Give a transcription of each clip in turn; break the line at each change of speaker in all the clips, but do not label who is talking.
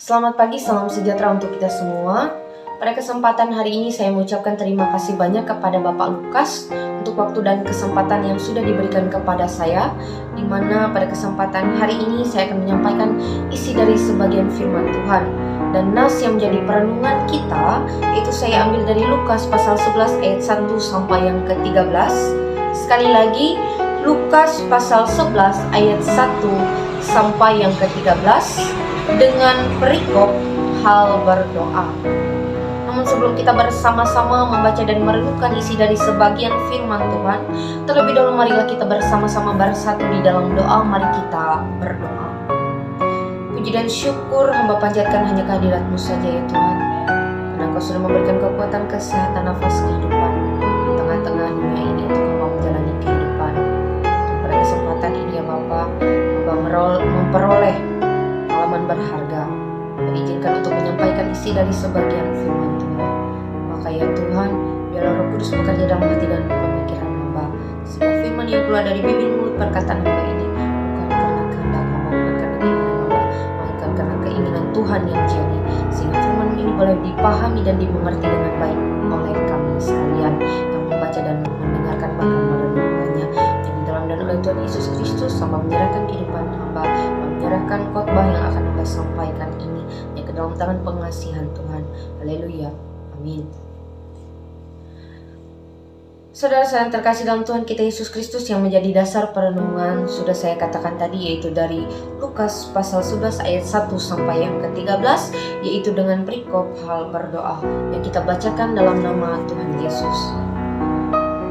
Selamat pagi, salam sejahtera untuk kita semua. Pada kesempatan hari ini saya mengucapkan terima kasih banyak kepada Bapak Lukas untuk waktu dan kesempatan yang sudah diberikan kepada saya, di mana pada kesempatan hari ini saya akan menyampaikan isi dari sebagian firman Tuhan. Dan nas yang menjadi perenungan kita itu saya ambil dari Lukas pasal 11 ayat 1 sampai yang ke-13. Sekali lagi, Lukas pasal 11 ayat 1 sampai yang ke-13 dengan perikop hal berdoa. Namun sebelum kita bersama-sama membaca dan merenungkan isi dari sebagian firman Tuhan, terlebih dahulu marilah kita bersama-sama bersatu di dalam doa. Mari kita berdoa. Puji dan syukur hamba panjatkan hanya kehadirat-Mu saja ya Tuhan, karena Engkau sudah memberikan kekuatan, kesehatan, nafas kehidupan di tengah-tengah dunia ini untuk hamba menjalani kehidupan. Pada kesempatan ini ya Bapa, hamba memperoleh pengalaman berharga, berizinkan untuk menyampaikan isi dari sebagian firman Tuhan. Maka ya Tuhan, biarlah Roh Kudus bekerja dalam hati dan pemikiran hamba, sehingga firman yang keluar dari bibir mulut perkataan hamba ini bukan karena kehendak hamba, bukan karena keinginan hamba, melainkan karena keinginan Tuhan yang jadi, sehingga firman ini boleh dipahami dan dimengerti dengan baik oleh kami sekalian yang membaca dan mendengarkan bahkan merenungkannya. Yang di dalam dan oleh Tuhan Yesus Kristus, hamba menyerahkan kehidupan hamba, menyerahkan khotbah yang akan hamba sampaikan ini yang ke dalam tangan pengasihan Tuhan. Haleluya, amin. Saudara-saudara yang terkasih dalam Tuhan kita Yesus Kristus, yang menjadi dasar perenungan sudah saya katakan tadi, yaitu dari Lukas pasal 11 ayat 1 sampai yang ke-13, yaitu dengan perikop hal berdoa yang kita bacakan dalam nama Tuhan Yesus.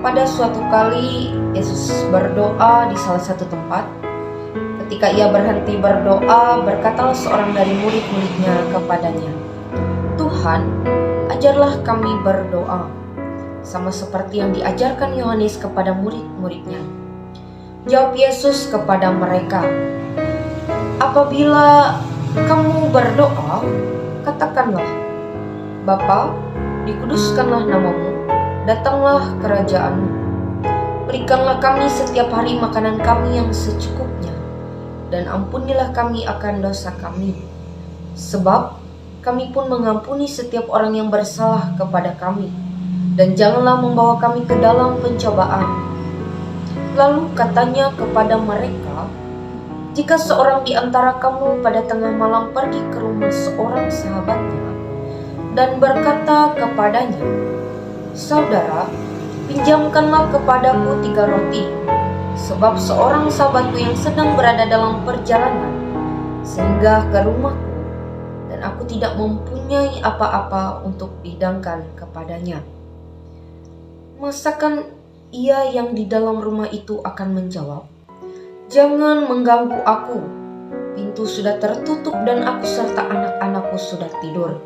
Pada suatu kali Yesus berdoa di salah satu tempat. Ketika ia berhenti berdoa, berkatalah seorang dari murid-muridnya kepadanya, "Tuhan, ajarlah kami berdoa, sama seperti yang diajarkan Yohanes kepada murid-muridnya." Jawab Yesus kepada mereka, "Apabila kamu berdoa, katakanlah, Bapa, dikuduskanlah namamu, datanglah kerajaanmu. Berikanlah kami setiap hari makanan kami yang secukupnya, dan ampunilah kami akan dosa kami, sebab kami pun mengampuni setiap orang yang bersalah kepada kami. Dan janganlah membawa kami ke dalam pencobaan." Lalu katanya kepada mereka, "Jika seorang di antara kamu pada tengah malam pergi ke rumah seorang sahabatnya dan berkata kepadanya, 'Saudara, pinjamkanlah kepadaku 3 roti, sebab seorang sahabatku yang sedang berada dalam perjalanan sehingga ke rumahku, dan aku tidak mempunyai apa-apa untuk dihidangkan kepadanya.' Masakan ia yang di dalam rumah itu akan menjawab, 'Jangan mengganggu aku, pintu sudah tertutup dan aku serta anak-anakku sudah tidur.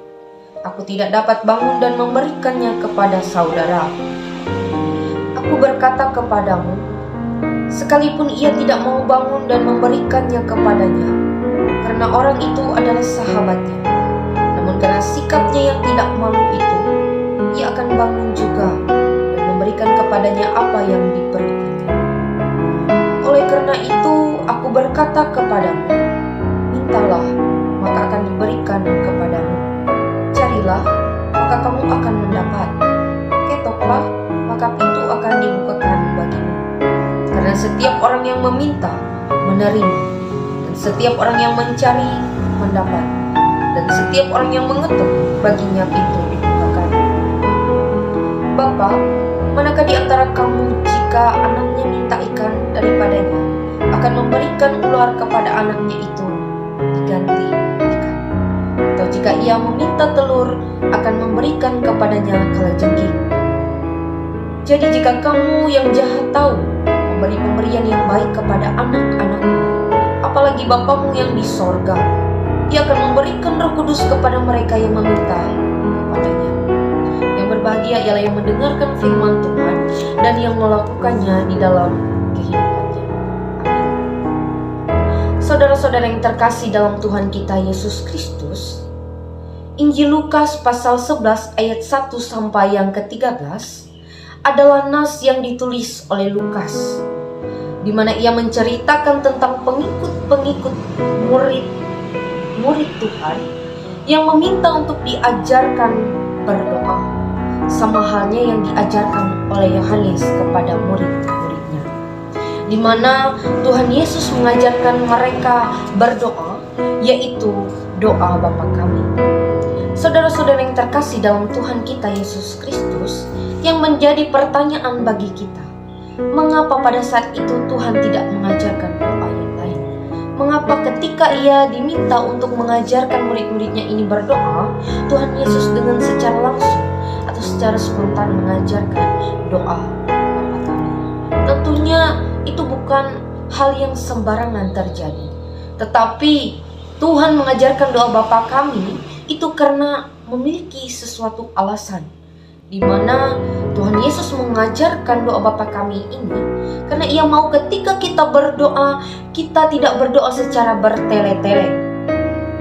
Aku tidak dapat bangun dan memberikannya kepada saudara.' Aku berkata kepadamu, sekalipun ia tidak mau bangun dan memberikannya kepadanya, karena orang itu adalah sahabatnya, namun karena sikapnya yang tidak malu itu, ia akan bangun juga dan memberikan kepadanya apa yang diperlukannya. Oleh karena itu, aku berkata kepadamu, mintalah, maka akan diberikan kepadamu. Carilah, maka kamu akan mendapat. Ketoklah, maka pintu akan dibukakan bagimu. Karena setiap orang yang meminta, menerima, dan setiap orang yang mencari, mendapat, dan setiap orang yang mengetuk, baginya pintu dibukakan. Bapa, manakah di antara kamu jika anaknya minta ikan daripadanya, akan memberikan ular kepada anaknya itu diganti ikan? Atau jika ia meminta telur, akan memberikan kepadanya kalajengking? Jadi jika kamu yang jahat tahu memberi pemberian yang baik kepada anak-anakmu, apalagi Bapamu yang di sorga, ia akan memberikan Roh Kudus kepada mereka yang meminta kepadanya. Yang berbahagia ialah yang mendengarkan firman Tuhan dan yang melakukannya di dalam kehidupannya. Amin. Saudara-saudara yang terkasih dalam Tuhan kita Yesus Kristus, Injil Lukas pasal 11 ayat 1 sampai yang ke-13 adalah nas yang ditulis oleh Lukas, di mana ia menceritakan tentang pengikut-pengikut murid Tuhan yang meminta untuk diajarkan berdoa, sama halnya yang diajarkan oleh Yohanes kepada murid-muridnya, di mana Tuhan Yesus mengajarkan mereka berdoa, yaitu doa Bapa kami. Saudara-saudara yang terkasih dalam Tuhan kita Yesus Kristus, yang menjadi pertanyaan bagi kita, mengapa pada saat itu Tuhan tidak mengajarkan doa yang lain? Mengapa ketika Ia diminta untuk mengajarkan murid-muridnya ini berdoa, Tuhan Yesus dengan secara langsung atau secara spontan mengajarkan doa Bapa kami? Tentunya itu bukan hal yang sembarangan terjadi, tetapi Tuhan mengajarkan doa Bapa kami itu karena memiliki sesuatu alasan, di mana Tuhan Yesus mengajarkan doa Bapa kami ini karena Ia mau ketika kita berdoa, kita tidak berdoa secara bertele-tele,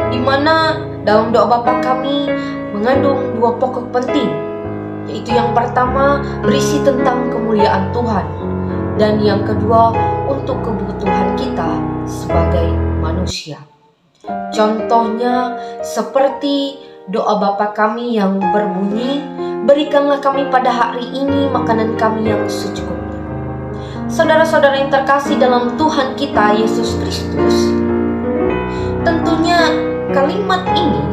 di mana dalam doa Bapa kami mengandung dua pokok penting, yaitu yang pertama berisi tentang kemuliaan Tuhan, dan yang kedua untuk kebutuhan kita sebagai manusia. Contohnya seperti doa Bapa kami yang berbunyi, berikanlah kami pada hari ini makanan kami yang secukupnya. Saudara-saudara yang terkasih dalam Tuhan kita Yesus Kristus, tentunya kalimat ini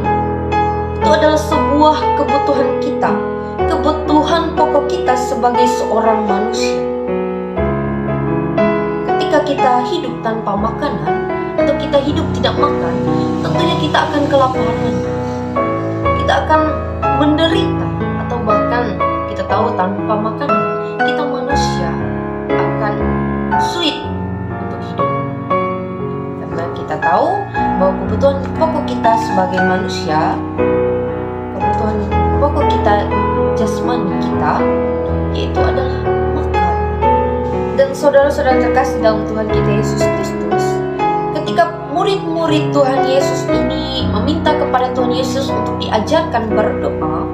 itu adalah sebuah kebutuhan kita, kebutuhan pokok kita sebagai seorang manusia. Ketika kita hidup tanpa makanan, atau kita hidup tidak makan, tentunya kita akan kelaparan, kita akan menderita, atau bahkan kita tahu tanpa makanan kita manusia akan sulit untuk hidup, karena kita tahu bahwa kebutuhan pokok kita sebagai manusia, kebutuhan pokok kita jasmani kita, yaitu adalah makan. Dan saudara-saudara terkasih dalam Tuhan kita Yesus Kristus, ketika murid-murid Tuhan Yesus ini meminta kepada Tuhan Yesus untuk diajarkan berdoa,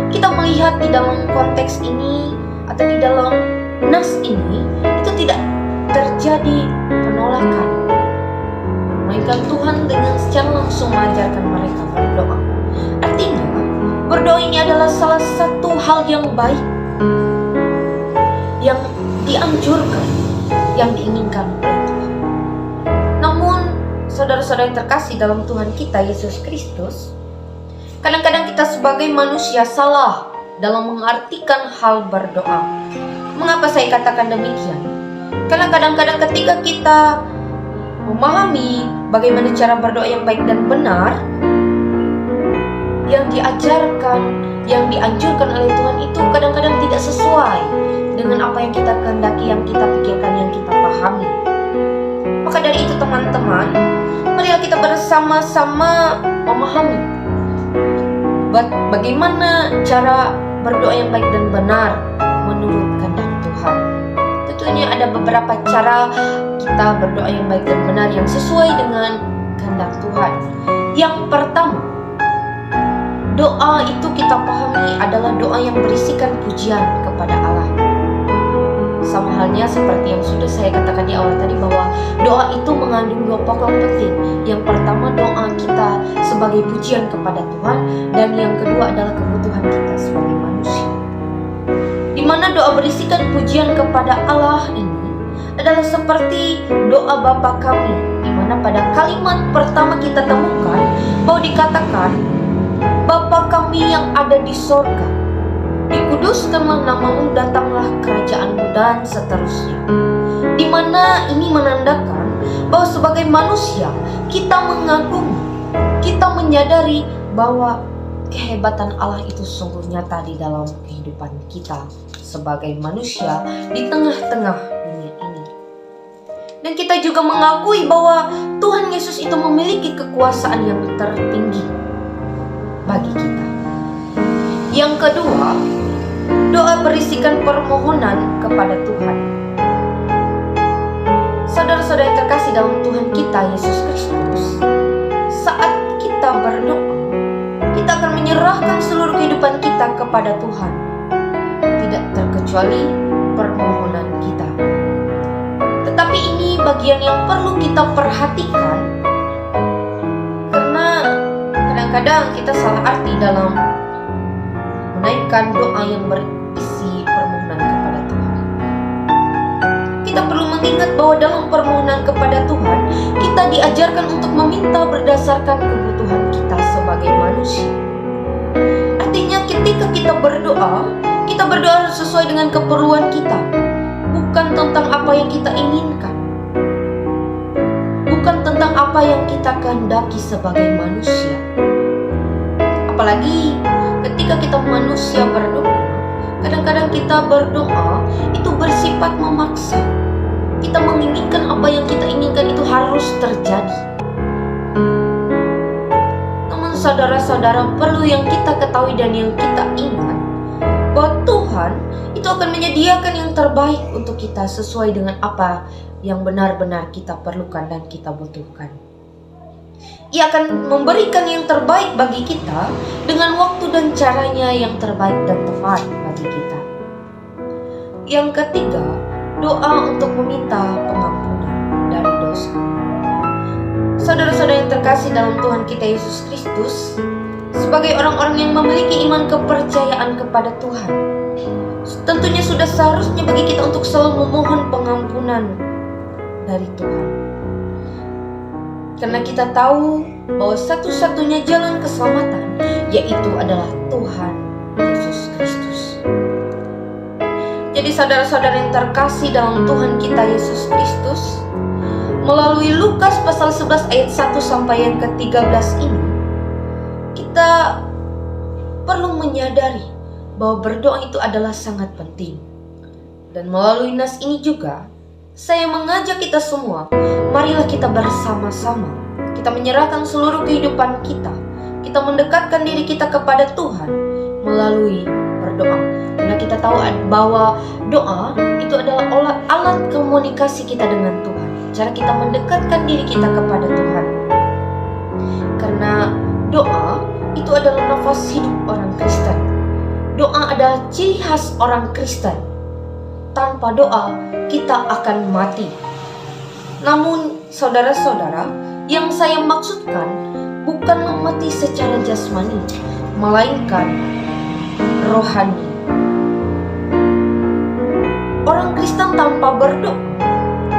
kita melihat di dalam konteks ini atau di dalam nas ini itu tidak terjadi penolakan, melainkan Tuhan dengan secara langsung mengajarkan mereka berdoa. Artinya berdoa ini adalah salah satu hal yang baik, yang dianjurkan, yang diinginkan oleh Tuhan. Namun saudara-saudara yang terkasih dalam Tuhan kita Yesus Kristus, kadang-kadang kita sebagai manusia salah dalam mengartikan hal berdoa. Mengapa saya katakan demikian? Karena kadang-kadang ketika kita memahami bagaimana cara berdoa yang baik dan benar, yang diajarkan, yang dianjurkan oleh Tuhan itu kadang-kadang tidak sesuai dengan apa yang kita kehendaki, yang kita pikirkan, yang kita pahami. Maka dari itu teman-teman, marilah kita bersama-sama memahami bagaimana cara berdoa yang baik dan benar menurut kehendak Tuhan. Tentunya ada beberapa cara kita berdoa yang baik dan benar yang sesuai dengan kehendak Tuhan. Yang pertama, doa itu kita pahami adalah doa yang berisikan pujian kepada Allah. Sama halnya seperti yang sudah saya katakan di awal tadi, bahwa doa itu mengandung dua pokok penting. Yang pertama doa kita sebagai pujian kepada Tuhan, dan yang kedua adalah kebutuhan kita sebagai manusia. Di mana doa berisikan pujian kepada Allah ini adalah seperti doa Bapa kami, di mana pada kalimat pertama kita temukan bahwa dikatakan, Bapa kami yang ada di sorga, dikuduskanlah namamu, datanglah kerajaanmu, dan seterusnya. Di mana ini menandakan bahwa sebagai manusia kita mengagumi, kita menyadari bahwa kehebatan Allah itu sungguh nyata di dalam kehidupan kita sebagai manusia di tengah-tengah dunia ini. Dan kita juga mengakui bahwa Tuhan Yesus itu memiliki kekuasaan yang tertinggi bagi kita. Yang kedua, doa berisikan permohonan kepada Tuhan. Saudara-saudara yang terkasih dalam Tuhan kita Yesus Kristus, saat kita berdoa, kita akan menyerahkan seluruh kehidupan kita kepada Tuhan, tidak terkecuali permohonan kita. Tetapi ini bagian yang perlu kita perhatikan, karena Kadang kita salah arti dalam menaikkan doa yang berisi permohonan kepada Tuhan. Kita perlu mengingat bahwa dalam permohonan kepada Tuhan, kita diajarkan untuk meminta berdasarkan kebutuhan kita sebagai manusia. Artinya ketika kita berdoa sesuai dengan keperluan kita, bukan tentang apa yang kita inginkan, bukan tentang apa yang kita kehendaki sebagai manusia. Apalagi ketika kita manusia berdoa, kadang-kadang kita berdoa itu bersifat memaksa. Kita menginginkan apa yang kita inginkan itu harus terjadi. Namun saudara-saudara, perlu yang kita ketahui dan yang kita ingat bahwa Tuhan itu akan menyediakan yang terbaik untuk kita sesuai dengan apa yang benar-benar kita perlukan dan kita butuhkan. Ia akan memberikan yang terbaik bagi kita dengan waktu dan caranya yang terbaik dan tepat bagi kita. Yang ketiga, doa untuk meminta pengampunan dari dosa. Saudara-saudara yang terkasih dalam Tuhan kita Yesus Kristus, sebagai orang-orang yang memiliki iman kepercayaan kepada Tuhan, tentunya sudah seharusnya bagi kita untuk selalu memohon pengampunan dari Tuhan. Karena kita tahu bahwa satu-satunya jalan keselamatan yaitu adalah Tuhan Yesus Kristus. Jadi saudara-saudara yang terkasih dalam Tuhan kita Yesus Kristus, melalui Lukas pasal 11 ayat 1 sampai yang ke-13 ini, kita perlu menyadari bahwa berdoa itu adalah sangat penting. Dan melalui nas ini juga, saya mengajak kita semua, marilah kita bersama-sama, kita menyerahkan seluruh kehidupan kita, kita mendekatkan diri kita kepada Tuhan melalui berdoa. Karena kita tahu bahwa doa itu adalah alat komunikasi kita dengan Tuhan, cara kita mendekatkan diri kita kepada Tuhan. Karena doa itu adalah nafas hidup orang Kristen. Doa adalah ciri khas orang Kristen. Tanpa doa, kita akan mati. Namun, saudara-saudara, yang saya maksudkan bukan mati secara jasmani, melainkan rohani. Orang Kristen tanpa berdoa,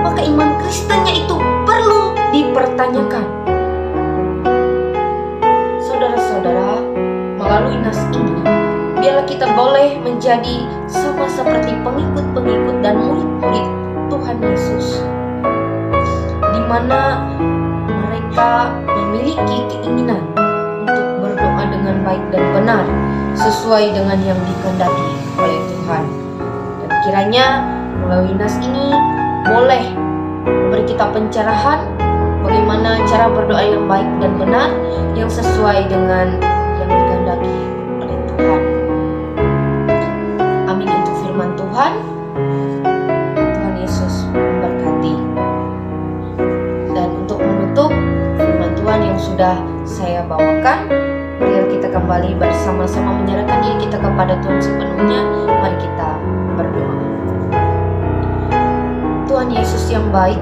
maka iman Kristennya itu perlu dipertanyakan. Saudara-saudara, melalui nas ini, biarlah kita boleh menjadi sama seperti pengikut-pengikut dan murid-murid Tuhan Yesus, di mana mereka memiliki keinginan untuk berdoa dengan baik dan benar sesuai dengan yang dikehendaki oleh Tuhan. Dan kiranya melalui nas ini boleh memberi kita pencerahan bagaimana cara berdoa yang baik dan benar yang sesuai dengan yang dikehendaki oleh Tuhan. Amin untuk firman Tuhan. Tuhan Yesus memberkati. Dan untuk menutup firman Tuhan yang sudah saya bawakan, mari kita kembali bersama-sama menyerahkan diri kita kepada Tuhan sepenuhnya. Mari kita berdoa. Tuhan Yesus yang baik,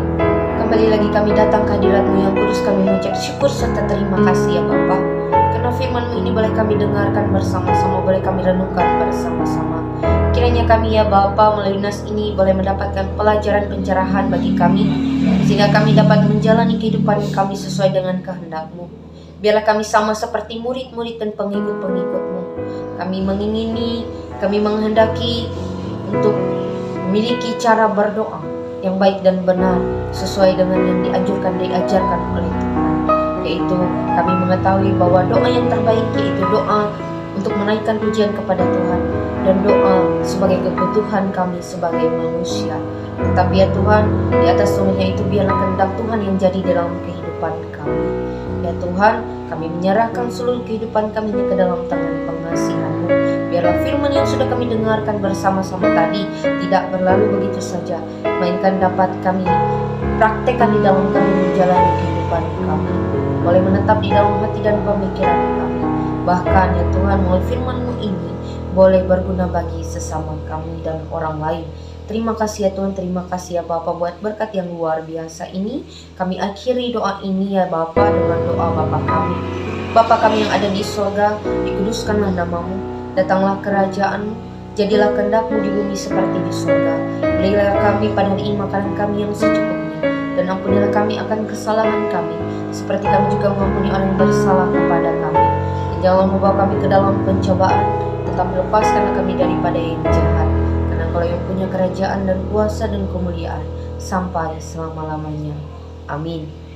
kembali lagi kami datang ke hadirat-Mu yang kudus. Kami mengucap syukur serta terima kasih ya Bapa, karena firman-Mu ini boleh kami dengarkan bersama-sama, boleh kami renungkan bersama-sama. Kiranya kami ya Bapa melalui nas ini boleh mendapatkan pelajaran pencerahan bagi kami, sehingga kami dapat menjalani kehidupan kami sesuai dengan kehendak-Mu. Biarlah kami sama seperti murid-murid dan pengikut-pengikut-Mu. Kami mengingini, kami menghendaki untuk memiliki cara berdoa yang baik dan benar sesuai dengan yang diajarkan oleh Tuhan. Yaitu kami mengetahui bahwa doa yang terbaik yaitu doa untuk menaikkan pujian kepada Tuhan, dan doa sebagai kebutuhan kami sebagai manusia. Tetapi ya Tuhan, di atas semuanya itu biarlah kehendak Tuhan yang jadi dalam kehidupan kami. Ya Tuhan, kami menyerahkan seluruh kehidupan kami ke dalam tangan pengasihan-Mu. Biarlah firman yang sudah kami dengarkan bersama-sama tadi tidak berlalu begitu saja, melainkan dapat kami praktekkan di dalam kami menjalani kehidupan kami, boleh menetap di dalam hati dan pemikiran kami. Bahkan ya Tuhan, melalui firman-Mu ini boleh berguna bagi sesama kami dan orang lain. Terima kasih ya Tuhan, terima kasih ya Bapa buat berkat yang luar biasa ini. Kami akhiri doa ini ya Bapa dengan doa Bapa kami Bapa kami yang ada di sorga, dikuduskanlah namamu, datanglah kerajaan-Mu, jadilah kehendak-Mu di bumi seperti di sorga. Berilah kami pada hari ini makanan kami yang secukupnya, dan ampunilah kami akan kesalahan kami, seperti kami juga mengampuni orang yang bersalah kepada kami. Dan janganlah membawa kami ke dalam pencobaan, tetapi lepaskanlah kami daripada yang jahat. Karena Engkau yang punya kerajaan dan kuasa dan kemuliaan sampai selama-lamanya. Amin.